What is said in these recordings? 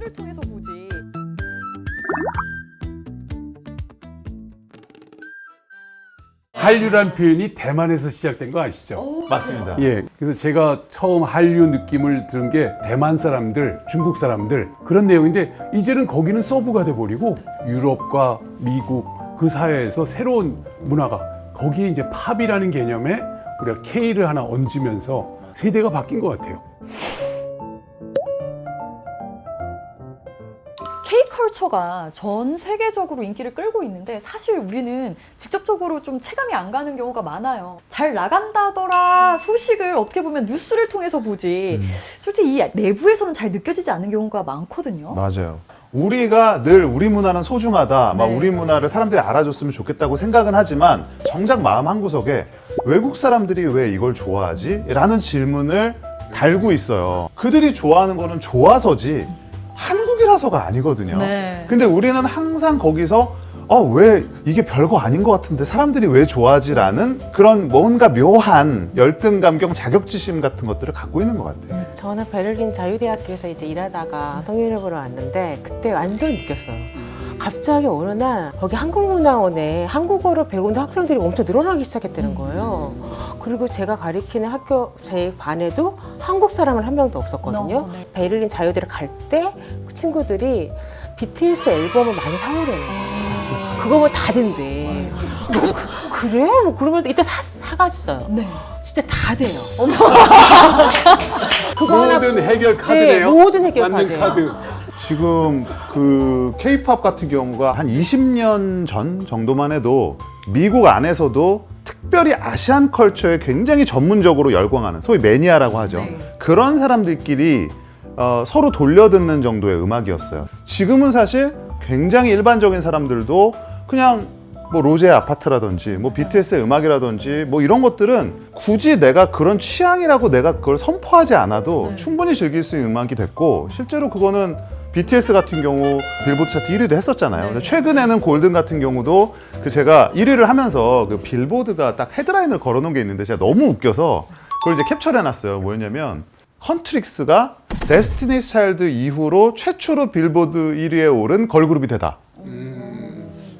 뉴스를 통해서 보지. 한류란 표현이 대만에서 시작된 거 아시죠? 맞습니다. 예, 그래서 제가 처음 한류 느낌을 들은 게 대만 사람들, 중국 사람들 그런 내용인데 이제는 거기는 서브가 돼버리고 유럽과 미국 그 사회에서 새로운 문화가 거기에 이제 팝이라는 개념에 우리가 K를 하나 얹으면서 세대가 바뀐 것 같아요. K컬처가 전 세계적으로 인기를 끌고 있는데 사실 우리는 직접적으로 좀 체감이 안 가는 경우가 많아요. 잘 나간다더라 소식을 어떻게 보면 뉴스를 통해서 보지 솔직히 이 내부에서는 잘 느껴지지 않는 경우가 많거든요. 맞아요. 우리가 늘 우리 문화는 소중하다, 막 네. 우리 문화를 사람들이 알아줬으면 좋겠다고 생각은 하지만 정작 마음 한구석에 외국 사람들이 왜 이걸 좋아하지? 라는 질문을 달고 있어요. 그들이 좋아하는 거는 좋아서지 한국이라서가 아니거든요. 네. 근데 우리는 항상 거기서 왜 이게 별거 아닌 것 같은데 사람들이 왜 좋아하지라는 그런 뭔가 묘한 열등감경 자격지심 같은 것들을 갖고 있는 것 같아요. 저는 베를린 자유대학교에서 이제 일하다가 통일부로 왔는데 그때 완전 느꼈어요. 갑자기 어느 날 거기 한국문화원에 한국어를 배우는 학생들이 엄청 늘어나기 시작했다는 거예요. 그리고 제가 가리키는 학교 제 반에도 한국 사람은 한 명도 없었거든요. 네. 베를린 자유대를 갈 때 그 친구들이 BTS 앨범을 많이 사오려는 거예요. 그거 뭐 다 된대. 그래? 뭐 그러면서 이때 사갔어요. 네. 진짜 다 돼요. 모든 해결 카드네요. 네, 모든 해결 맞는 카드예요. 카드. 지금 그 K-팝 같은 경우가 한 20년 전 정도만 해도 미국 안에서도 특별히 아시안 컬처에 굉장히 전문적으로 열광하는 소위 매니아라고 하죠. 네. 그런 사람들끼리 서로 돌려듣는 정도의 음악이었어요. 지금은 사실 굉장히 일반적인 사람들도 그냥 뭐 로제의 아파트라든지 뭐 BTS의 음악이라든지 뭐 이런 것들은 굳이 내가 그런 취향이라고 내가 그걸 선포하지 않아도 네. 충분히 즐길 수 있는 음악이 됐고 실제로 그거는 BTS 같은 경우 빌보드 차트 1위도 했었잖아요. 근데 최근에는 골든 같은 경우도 그 제가 1위를 하면서 그 빌보드가 딱 헤드라인을 걸어놓은 게 있는데 제가 너무 웃겨서 그걸 이제 캡처를 해놨어요. 뭐였냐면 컨트릭스가 데스티니스 차일드 이후로 최초로 빌보드 1위에 오른 걸그룹이 되다.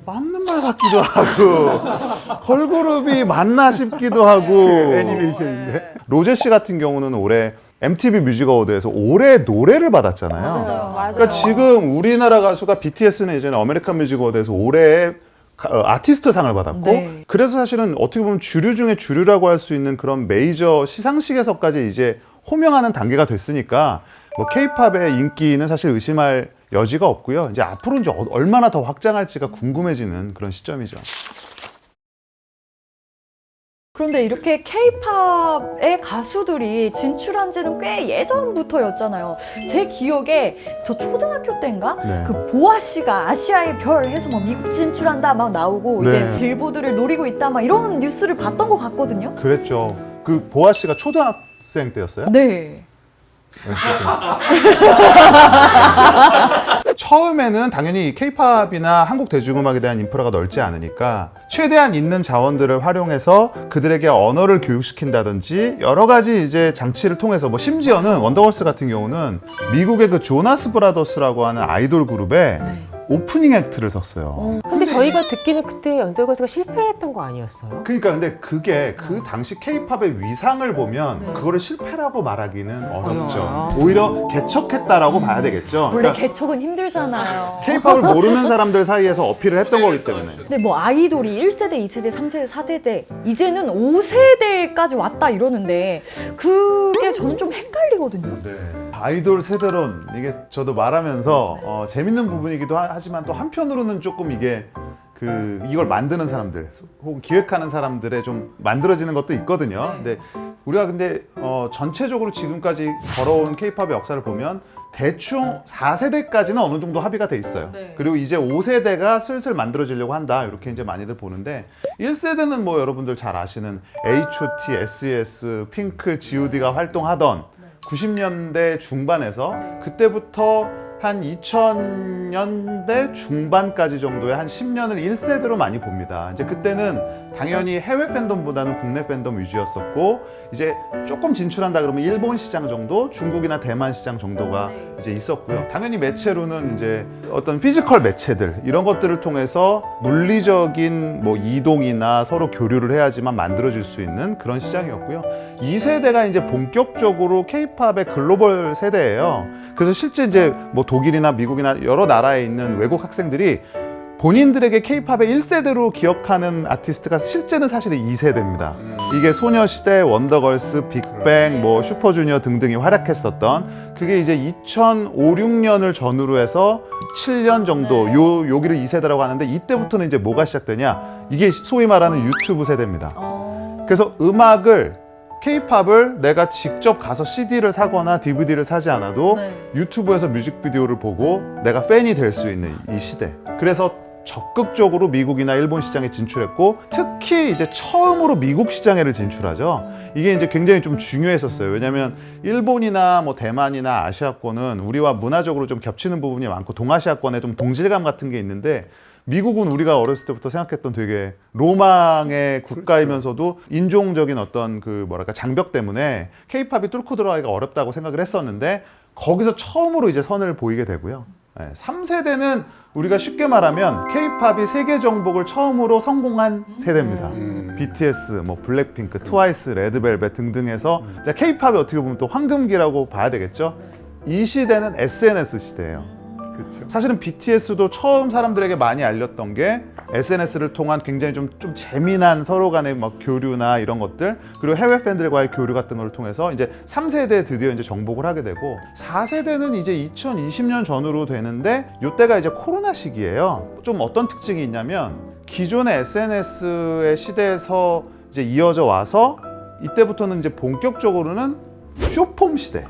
맞는 말 같기도 하고 걸그룹이 맞나 싶기도 하고 애니메이션인데. 로제 씨 같은 경우는 올해 MTV 뮤직 어워드에서 올해 노래를 받았잖아요. 맞아요. 그러니까 지금 우리나라 가수가 BTS는 예전에 아메리칸 뮤직 어워드에서 올해의 아티스트 상을 받았고 네. 그래서 사실은 어떻게 보면 주류 중에 주류라고 할 수 있는 그런 메이저 시상식에서까지 이제 호명하는 단계가 됐으니까 뭐 K-팝의 인기는 사실 의심할 여지가 없고요. 이제 앞으로 이제 얼마나 더 확장할지가 궁금해지는 그런 시점이죠. 그런데 이렇게 K-팝의 가수들이 진출한 지는 꽤 예전부터였잖아요. 제 기억에 저 초등학교 때인가? 네. 그 보아 씨가 아시아의 별 해서 뭐 미국 진출한다 막 나오고 네. 이제 빌보드를 노리고 있다 막 이런 뉴스를 봤던 것 같거든요. 그랬죠. 그 보아 씨가 초등학생 때였어요? 네. 처음에는 당연히 K-팝이나 한국 대중음악에 대한 인프라가 넓지 않으니까 최대한 있는 자원들을 활용해서 그들에게 언어를 교육시킨다든지 여러 가지 이제 장치를 통해서 뭐 심지어는 원더걸스 같은 경우는 미국의 그 조나스 브라더스라고 하는 아이돌 그룹에 오프닝 액트를 섰어요. 근데 저희가 듣기는 그때 연돌거스가 실패했던 거 아니었어요? 그러니까 근데 그게 그 당시 K-팝의 위상을 보면 그거를 실패라고 말하기는 어렵죠. 오히려 개척했다라고 봐야 되겠죠. 원래 그러니까 개척은 힘들잖아요. K-팝을 모르는 사람들 사이에서 어필을 했던 거기 때문에. 근데 뭐 아이돌이 1세대, 2세대, 3세대, 4세대 이제는 5세대까지 왔다 이러는데 그게 저는 좀 헷갈리거든요. 네. 아이돌 세대론 이게 저도 말하면서 재밌는 부분이기도 하지만 또 한편으로는 조금 이게 이걸 만드는 사람들 혹은 기획하는 사람들의 좀 만들어지는 것도 있거든요. 근데 우리가 전체적으로 지금까지 걸어온 K-팝의 역사를 보면 대충 4세대까지는 어느 정도 합의가 돼 있어요. 그리고 이제 5세대가 슬슬 만들어지려고 한다 이렇게 이제 많이들 보는데 1세대는 뭐 여러분들 잘 아시는 H.O.T, S.E.S, 핑클, G.O.D가 활동하던 90년대 중반에서 그때부터 한 2000년대 중반까지 정도의 한 10년을 1세대로 많이 봅니다. 이제 그때는 당연히 해외 팬덤보다는 국내 팬덤 위주였었고, 이제 조금 진출한다 그러면 일본 시장 정도, 중국이나 대만 시장 정도가 이제 있었고요. 당연히 매체로는 이제 어떤 피지컬 매체들 이런 것들을 통해서 물리적인 뭐 이동이나 서로 교류를 해야지만 만들어질 수 있는 그런 시장이었고요. 2세대가 이제 본격적으로 K-팝의 글로벌 세대예요. 그래서 실제 이제 뭐 독일이나 미국이나 여러 나라에 있는 외국 학생들이 본인들에게 K-팝의 1세대로 기억하는 아티스트가 실제는 사실은 2세대입니다. 이게 소녀시대, 원더걸스, 빅뱅, 뭐 슈퍼주니어 등등이 활약했었던, 그게 이제 2005, 6년을 전후로 해서 7년 정도 여기를 2세대라고 하는데, 이때부터는 이제 뭐가 시작되냐, 이게 소위 말하는 유튜브 세대입니다. 그래서 음악을, K-팝을 내가 직접 가서 CD를 사거나 DVD를 사지 않아도 유튜브에서 뮤직비디오를 보고 내가 팬이 될 수 있는 이 시대. 그래서 적극적으로 미국이나 일본 시장에 진출했고, 특히 이제 처음으로 미국 시장에를 진출하죠. 이게 이제 굉장히 좀 중요했었어요. 왜냐하면 일본이나 뭐 대만이나 아시아권은 우리와 문화적으로 좀 겹치는 부분이 많고, 동아시아권에 좀 동질감 같은 게 있는데, 미국은 우리가 어렸을 때부터 생각했던 되게 로망의 국가이면서도 인종적인 어떤 그 뭐랄까 장벽 때문에 K-팝이 뚫고 들어가기가 어렵다고 생각을 했었는데, 거기서 처음으로 이제 선을 보이게 되고요. 3세대는 우리가 쉽게 말하면 K-팝이 세계 정복을 처음으로 성공한 세대입니다. BTS, 뭐 블랙핑크, 트와이스, 레드벨벳 등등해서 K-팝이 어떻게 보면 또 황금기라고 봐야 되겠죠. 이 시대는 SNS 시대예요. 그렇죠. 사실은 BTS도 처음 사람들에게 많이 알렸던 게 SNS를 통한 굉장히 좀 재미난 서로 간의 막 교류나 이런 것들, 그리고 해외 팬들과의 교류 같은 걸 통해서 이제 3세대에 드디어 이제 정복을 하게 되고, 4세대는 이제 2020년 전후로 되는데, 이때가 이제 코로나 시기예요. 좀 어떤 특징이 있냐면, 기존의 SNS의 시대에서 이제 이어져 와서 이때부터는 이제 본격적으로는 쇼폼 시대.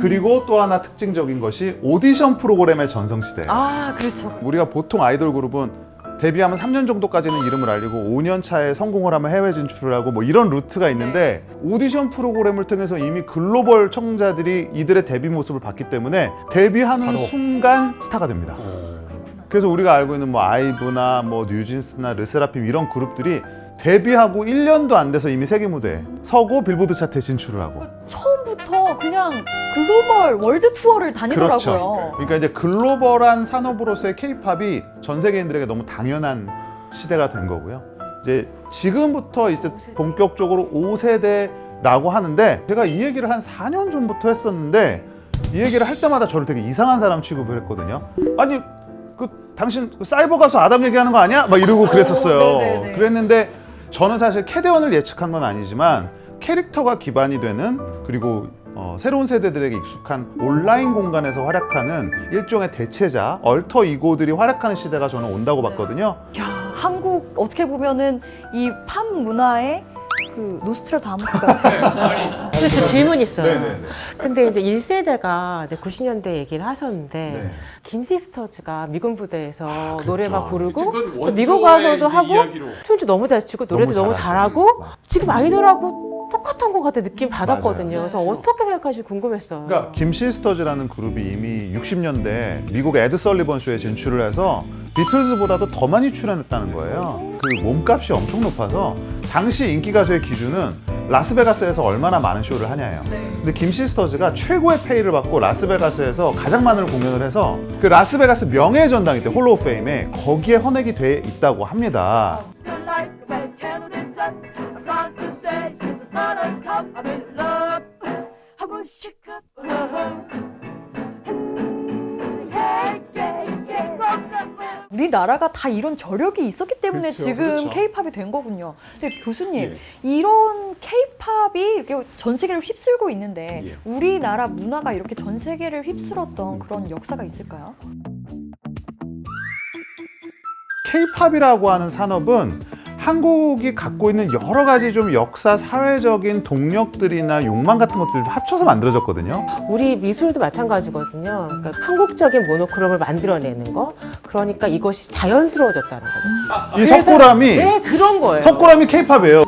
그리고 또 하나 특징적인 것이 오디션 프로그램의 전성시대. 아, 그렇죠. 우리가 보통 아이돌 그룹은 데뷔하면 3년 정도까지는 이름을 알리고 5년 차에 성공을 하면 해외 진출을 하고 뭐 이런 루트가 있는데, 오디션 프로그램을 통해서 이미 글로벌 청자들이 이들의 데뷔 모습을 봤기 때문에 데뷔하는 바로. 순간 스타가 됩니다. 그래서 우리가 알고 있는 뭐 아이브나 뭐 뉴진스나 르세라핌 이런 그룹들이 데뷔하고 1년도 안 돼서 이미 세계 무대에 서고 빌보드 차트에 진출을 하고. 처음부터 그냥 글로벌 월드 투어를 다니더라고요. 그렇죠. 그러니까 이제 글로벌한 산업으로서의 K-팝이 전 세계인들에게 너무 당연한 시대가 된 거고요. 이제 지금부터 이제 본격적으로 5세대라고 하는데, 제가 이 얘기를 한 4년 전부터 했었는데, 이 얘기를 할 때마다 저를 되게 이상한 사람 취급을 했거든요. 아니, 당신 사이버 가수 아담 얘기하는 거 아니야? 막 이러고 그랬었어요. 네네네. 그랬는데, 저는 사실 캐대원을 예측한 건 아니지만 캐릭터가 기반이 되는, 그리고 새로운 세대들에게 익숙한 온라인 공간에서 활약하는 일종의 대체자, 얼터 이고들이 활약하는 시대가 저는 온다고 봤거든요. 야, 한국 어떻게 보면은 이 팝 문화의 그 노스트라다무스 같은. 근데 저 질문 있어요. 네네네. 근데 이제 1세대가 90년대 얘기를 하셨는데, 네. 김시스터즈가 미군 부대에서 노래 막 부르고, 지금 또 미국 가서도 하고, 이야기로. 춤도 너무 잘 추고, 노래도 너무 잘하죠. 잘하고, 지금 아이돌하고 똑같은 것 같은 느낌 받았거든요. 맞아요. 그래서 어떻게 생각하실지 궁금했어요. 그러니까 김시스터즈라는 그룹이 이미 60년대 미국 에드 설리번 쇼에 진출을 해서 비틀즈보다도 더 많이 출연했다는 거예요. 그 몸값이 엄청 높아서 당시 인기 가수의 기준은 라스베가스에서 얼마나 많은 쇼를 하냐예요. 근데 김시스터즈가 최고의 페이를 받고 라스베가스에서 가장 많은 공연을 해서 그 라스베가스 명예의 전당일 때 홀로 오브 페임에 거기에 헌액이 돼 있다고 합니다. 우리나라가 다 이런 저력이 있었기 때문에 그렇죠, 지금 그렇죠. K-팝이 된 거군요. 근데 교수님, 예. 이런 K-팝이 이렇게 전 세계를 휩쓸고 있는데 예. 우리나라 문화가 이렇게 전 세계를 휩쓸었던 그런 역사가 있을까요? K-팝이라고 하는 산업은 한국이 갖고 있는 여러 가지 좀 역사, 사회적인 동력들이나 욕망 같은 것들을 좀 합쳐서 만들어졌거든요. 우리 미술도 마찬가지거든요. 그러니까 한국적인 모노크롬을 만들어내는 거. 그러니까 이것이 자연스러워졌다는 거죠. 이 그래서- 석고람이 네, 그런 거예요. 석고람이 K-팝이에요.